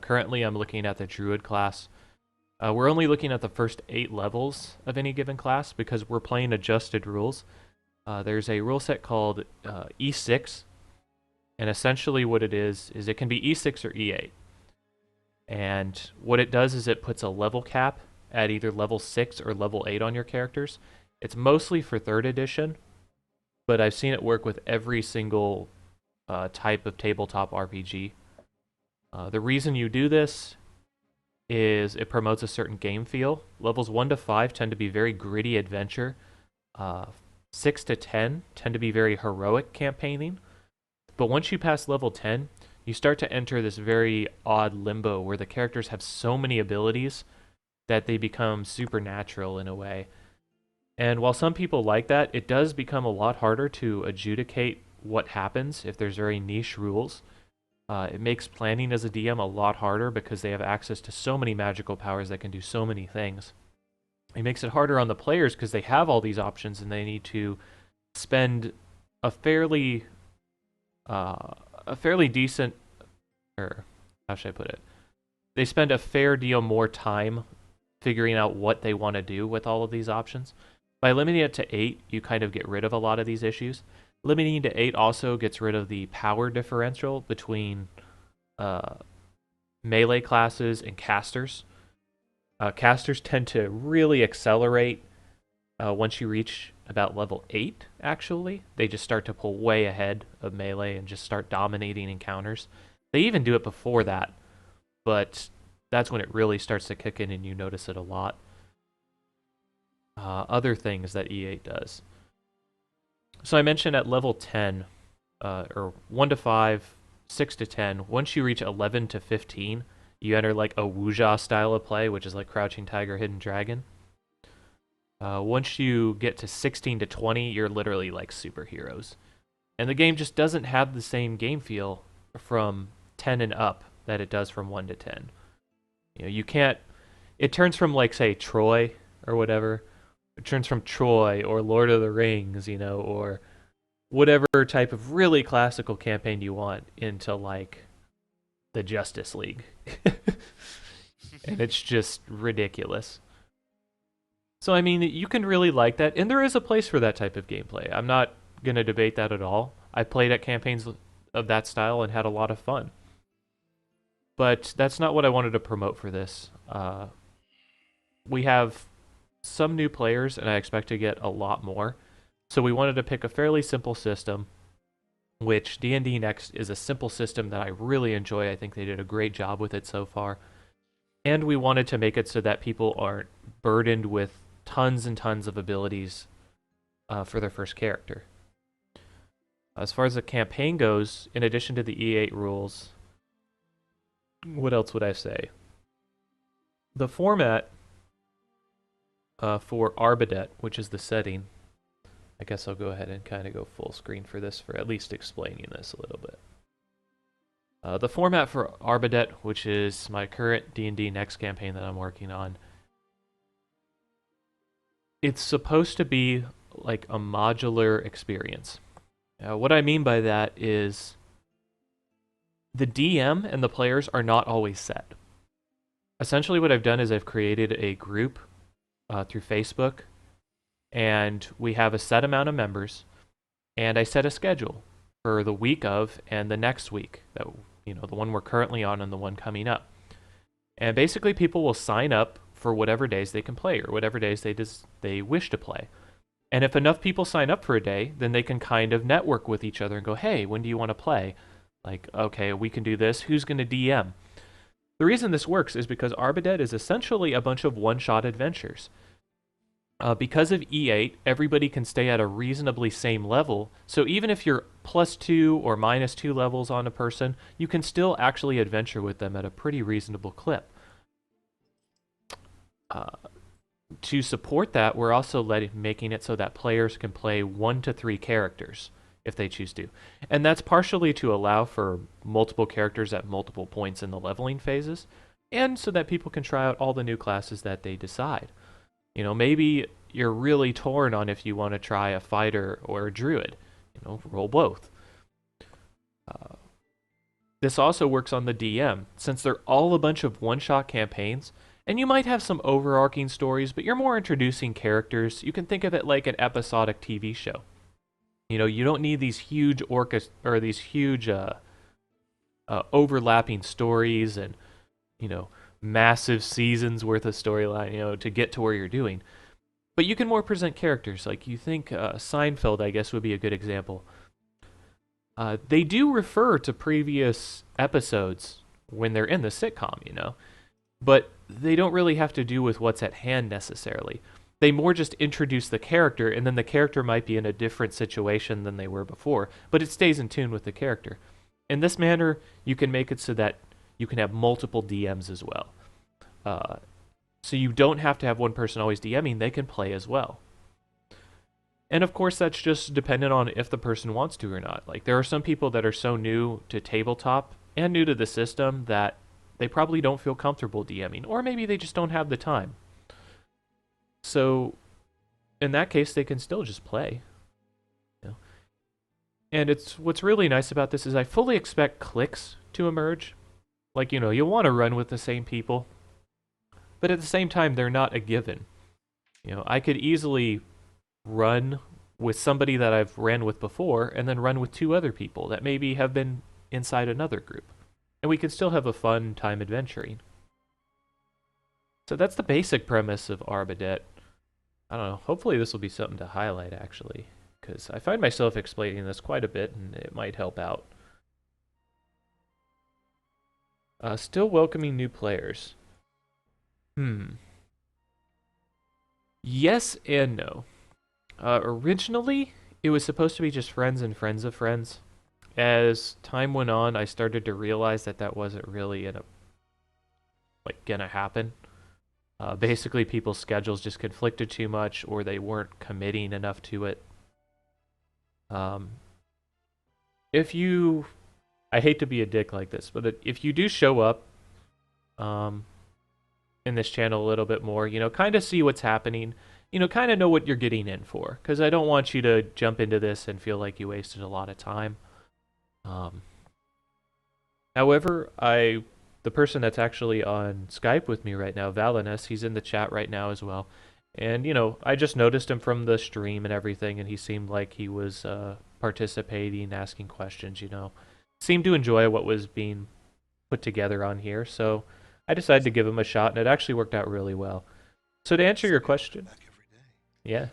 Currently, I'm looking at the Druid class. We're only looking at the first 8 levels of any given class because we're playing adjusted rules. There's a rule set called E6, and essentially what it is it can be E6 or E8. And what it does is it puts a level cap at either level 6 or level 8 on your characters. It's mostly for 3rd edition, but I've seen it work with every single type of tabletop RPG. The reason you do this is it promotes a certain game feel. Levels 1 to 5 tend to be very gritty adventure. 6 to 10 tend to be very heroic campaigning. But once you pass level 10, you start to enter this very odd limbo where the characters have so many abilities that they become supernatural in a way. And while some people like that, it does become a lot harder to adjudicate what happens if there's very niche rules. It makes planning as a DM a lot harder because they have access to so many magical powers that can do so many things. It makes it harder on the players because they have all these options and they need to spend a fairly decent, or how should I put it? They spend a fair deal more time figuring out what they want to do with all of these options. By limiting it to 8, you kind of get rid of a lot of these issues. Limiting to 8 also gets rid of the power differential between melee classes and casters. Casters tend to really accelerate once you reach about level 8, actually. They just start to pull way ahead of melee and just start dominating encounters. They even do it before that, but that's when it really starts to kick in and you notice it a lot. Other things that E8 does. So I mentioned at level 10, or 1 to 5, 6 to 10, once you reach 11 to 15, you enter like a wuxia style of play, which is like Crouching Tiger, Hidden Dragon. Once you get to 16 to 20, you're literally like superheroes. And the game just doesn't have the same game feel from 10 and up that it does from 1 to 10. You know, you can't, it turns from like, say, Troy or whatever. It turns from Troy or Lord of the Rings, you know, or whatever type of really classical campaign you want into like the Justice League. And it's just ridiculous. So, I mean, you can really like that, and there is a place for that type of gameplay. I'm not going to debate that at all. I played at campaigns of that style and had a lot of fun. But that's not what I wanted to promote for this. We have some new players, and I expect to get a lot more. So we wanted to pick a fairly simple system, which D&D Next is a simple system that I really enjoy. I think they did a great job with it so far. And we wanted to make it so that people aren't burdened with tons and tons of abilities for their first character. As far as the campaign goes, in addition to the E8 rules, what else would I say? The format for Arbeidet, which is the setting, I guess I'll go ahead and kind of go full screen for this, for at least explaining this a little bit. The format for Arbeidet, which is my current D&D Next campaign that I'm working on, it's supposed to be like a modular experience. What I mean by that is the DM and the players are not always set. Essentially what I've done is I've created a group through Facebook, and we have a set amount of members, and I set a schedule for the week of and the next week, that, you know, the one we're currently on and the one coming up. And basically people will sign up for whatever days they can play or whatever days they wish to play. And if enough people sign up for a day, then they can kind of network with each other and go, hey, when do you want to play? Like, okay, we can do this. Who's going to DM? The reason this works is because Arbeidet is essentially a bunch of one-shot adventures. Because of E8, everybody can stay at a reasonably same level. So even if you're +2 or -2 levels on a person, you can still actually adventure with them at a pretty reasonable clip. To support that, we're also making it so that players can play 1 to 3 characters if they choose to. And that's partially to allow for multiple characters at multiple points in the leveling phases, and so that people can try out all the new classes that they decide. You know, maybe you're really torn on if you want to try a fighter or a druid. You know, roll both. This also works on the DM, since they're all a bunch of one-shot campaigns, and you might have some overarching stories, but you're more introducing characters. You can think of it like an episodic TV show. You know, you don't need these huge or these huge overlapping stories and, you know, massive seasons worth of storyline, you know, to get to where you're doing. But you can more present characters. Like you think Seinfeld, I guess, would be a good example. They do refer to previous episodes when they're in the sitcom, you know, but they don't really have to do with what's at hand necessarily. They more just introduce the character, and then the character might be in a different situation than they were before, but it stays in tune with the character. In this manner, you can make it so that you can have multiple DMs as well. So you don't have to have one person always DMing, they can play as well. And of course, that's just dependent on if the person wants to or not. Like, there are some people that are so new to tabletop and new to the system that they probably don't feel comfortable DMing, or maybe they just don't have the time. So, in that case, they can still just play. You know? And what's really nice about this is I fully expect cliques to emerge. Like, you know, you'll want to run with the same people, but at the same time, they're not a given. You know, I could easily run with somebody that I've ran with before and then run with two other people that maybe have been inside another group. And we could still have a fun time adventuring. So that's the basic premise of Arbeidet. I don't know, hopefully this will be something to highlight actually, because I find myself explaining this quite a bit and it might help out. Still welcoming new players. Yes and no. Originally, it was supposed to be just friends and friends of friends. As time went on, I started to realize that that wasn't really gonna happen. Basically, people's schedules just conflicted too much, or they weren't committing enough to it. If you, I hate to be a dick like this, but if you do show up, in this channel a little bit more, you know, kind of see what's happening, you know, kind of know what you're getting in for, because I don't want you to jump into this and feel like you wasted a lot of time. However, the person that's actually on Skype with me right now, Valinus, he's in the chat right now as well. And, you know, I just noticed him from the stream and everything, and he seemed like he was participating, asking questions, you know. Seemed to enjoy what was being put together on here, so I decided to give him a shot, and it actually worked out really well. So to answer your question... Yeah.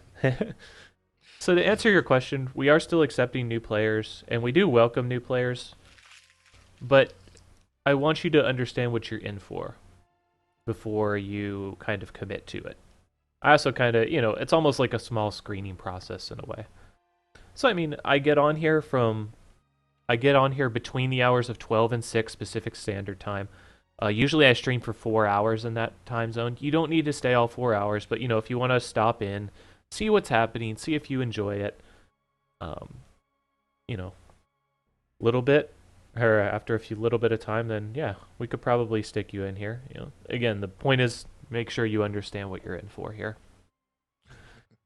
So to answer your question, we are still accepting new players, and we do welcome new players, but I want you to understand what you're in for before you kind of commit to it. I also kind of, you know, it's almost like a small screening process in a way. So, I mean, I get on here between the hours of 12 and 6 Pacific Standard Time. Usually I stream for 4 hours in that time zone. You don't need to stay all 4 hours, but, you know, if you want to stop in, see what's happening, see if you enjoy it, you know, little bit, or after a little bit of time, then yeah, we could probably stick you in here. You know, again, the point is make sure you understand what you're in for here.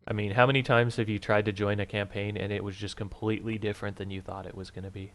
I mean, how many times have you tried to join a campaign and it was just completely different than you thought it was going to be?